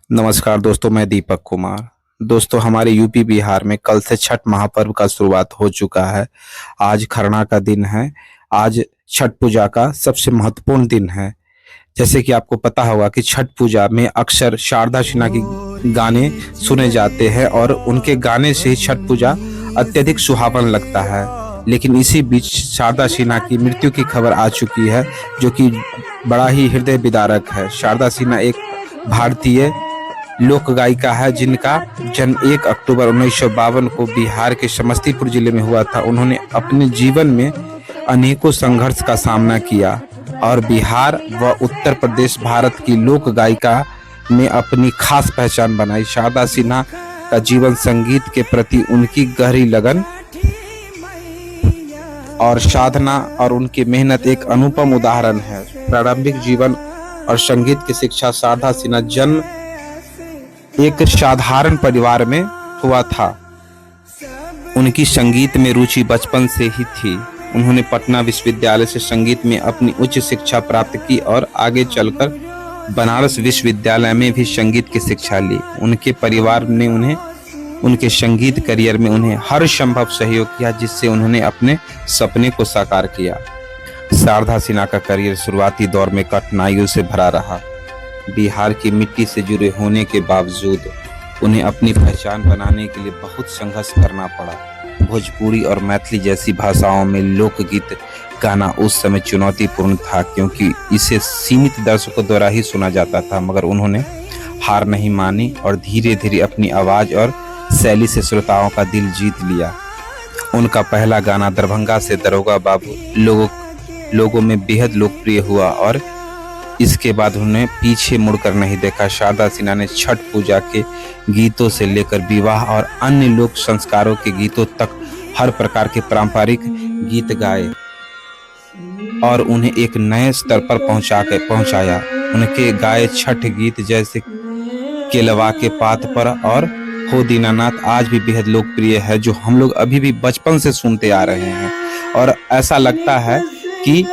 नमस्कार दोस्तों, मैं दीपक कुमार। दोस्तों, हमारे यूपी बिहार में कल से छठ महापर्व का शुरुआत हो चुका है। आज खरना का दिन है। आज छठ पूजा का सबसे महत्वपूर्ण दिन है। जैसे कि आपको पता होगा कि छठ पूजा में अक्सर शारदा सिन्हा की गाने सुने जाते हैं और उनके गाने से ही छठ पूजा अत्यधिक सुहावन लगता है। लेकिन इसी बीच शारदा सिन्हा की मृत्यु की खबर आ चुकी है, जो कि बड़ा ही हृदय विदारक है। शारदा सिन्हा एक भारतीय लोक गायिका है जिनका जन्म 1 अक्टूबर 1952 को बिहार के समस्तीपुर जिले में हुआ था। उन्होंने अपने जीवन में अनेकों संघर्ष का सामना किया और बिहार व उत्तर प्रदेश भारत की लोक गायिका में अपनी खास पहचान बनाई। शारदा सिन्हा का जीवन संगीत के प्रति उनकी गहरी लगन और साधना और उनकी मेहनत एक अनुपम उदाहरण है। प्रारंभिक जीवन और संगीत की शिक्षा शारदा सिन्हा जन्म एक साधारण परिवार में हुआ था। उनकी संगीत में रुचि बचपन से ही थी। उन्होंने पटना विश्वविद्यालय से संगीत में अपनी उच्च शिक्षा प्राप्त की और आगे चलकर बनारस विश्वविद्यालय में भी संगीत की शिक्षा ली। उनके परिवार ने उनके संगीत करियर में उन्हें हर संभव सहयोग किया, जिससे उन्होंने अपने सपने को साकार किया। शारदा सिन्हा का करियर शुरुआती दौर में कठिनाइयों से भरा रहा। बिहार की मिट्टी से जुड़े होने के बावजूद उन्हें अपनी पहचान बनाने के लिए बहुत संघर्ष करना पड़ा। भोजपुरी और मैथिली जैसी भाषाओं में लोकगीत गाना उस समय चुनौतीपूर्ण था, क्योंकि इसे सीमित दर्शकों द्वारा ही सुना जाता था। मगर उन्होंने हार नहीं मानी और धीरे धीरे अपनी आवाज और शैली से श्रोताओं का दिल जीत लिया। उनका पहला गाना दरभंगा से दरोगा बाबू लोगों में बेहद लोकप्रिय हुआ और इसके बाद उन्हें पीछे मुड़कर नहीं देखा। शारदा सिन्हा ने छठ पूजा के गीतों से लेकर विवाह और अन्य लोक संस्कारों के गीतों तक हर प्रकार के पारंपरिक गीत गाए और उन्हें एक नए स्तर पर पहुंचाया। उनके गाए छठ गीत जैसे केलवा के पात पर और हो दीनानाथ आज भी बेहद लोकप्रिय है, जो हम लोग अभी भी बचपन से सुनते आ रहे हैं। और ऐसा लगता है कि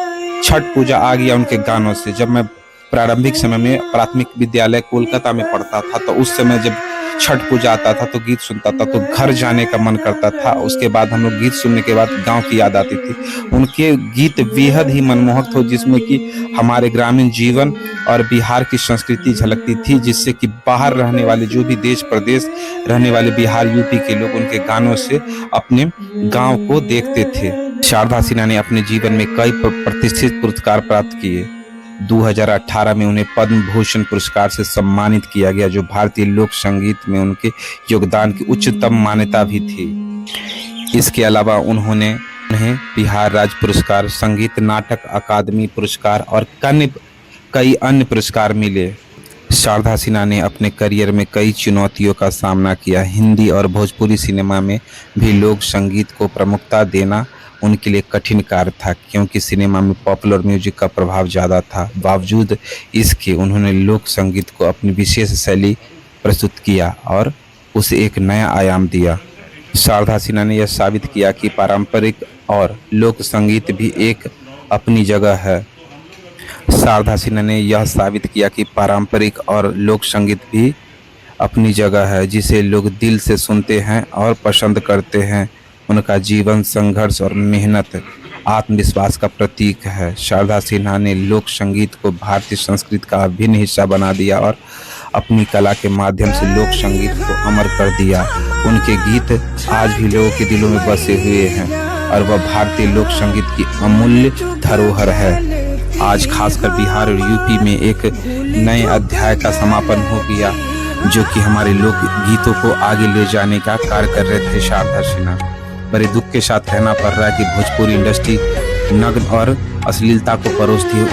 छठ पूजा आ गया उनके गानों से। जब मैं प्रारंभिक समय में प्राथमिक विद्यालय कोलकाता में पढ़ता था, तो उस समय जब छठ पूजा आता था तो गीत सुनता था तो घर जाने का मन करता था। उसके बाद हम लोग गीत सुनने के बाद गांव की याद आती थी। उनके गीत बेहद ही मनमोहक थे, जिसमें कि हमारे ग्रामीण जीवन और बिहार की संस्कृति झलकती थी, जिससे कि बाहर रहने वाले जो भी देश प्रदेश रहने वाले बिहार यूपी के लोग उनके गानों से अपने गाँव को देखते थे। शारदा सिन्हा ने अपने जीवन में कई प्रतिष्ठित पुरस्कार प्राप्त किए। 2018 में उन्हें पद्म भूषण पुरस्कार से सम्मानित किया गया, जो भारतीय लोक संगीत में उनके योगदान की उच्चतम मान्यता भी थी। इसके अलावा उन्हें बिहार राज्य पुरस्कार, संगीत नाटक अकादमी पुरस्कार और कई अन्य पुरस्कार मिले। शारदा सिन्हा ने अपने करियर में कई चुनौतियों का सामना किया। हिंदी और भोजपुरी सिनेमा में भी लोक संगीत को प्रमुखता देना उनके लिए कठिन कार्य था, क्योंकि सिनेमा में पॉपुलर म्यूजिक का प्रभाव ज़्यादा था। बावजूद इसके उन्होंने लोक संगीत को अपनी विशेष शैली प्रस्तुत किया और उसे एक नया आयाम दिया। शारदा सिन्हा ने यह साबित किया कि पारंपरिक और लोक संगीत भी एक अपनी जगह है। शारदा सिन्हा ने यह साबित किया कि पारंपरिक और लोक संगीत भी अपनी जगह है, जिसे लोग दिल से सुनते हैं और पसंद करते हैं। उनका जीवन संघर्ष और मेहनत आत्मविश्वास का प्रतीक है। शारदा सिन्हा ने लोक संगीत को भारतीय संस्कृति का अभिन्न हिस्सा बना दिया और अपनी कला के माध्यम से लोक संगीत को अमर कर दिया। उनके गीत आज भी लोगों के दिलों में बसे हुए हैं और वह भारतीय लोक संगीत की अमूल्य धरोहर है। आज खासकर बिहार और यूपी में एक नए अध्याय का समापन हो गया, जो कि हमारे लोक गीतों को आगे ले जाने का कार्य कर रहे थे शारदा सिन्हा। बड़े दुख के साथ कहना पड़ रहा है कि भोजपुरी इंडस्ट्री नग्न और अश्लीलता को परोसती है।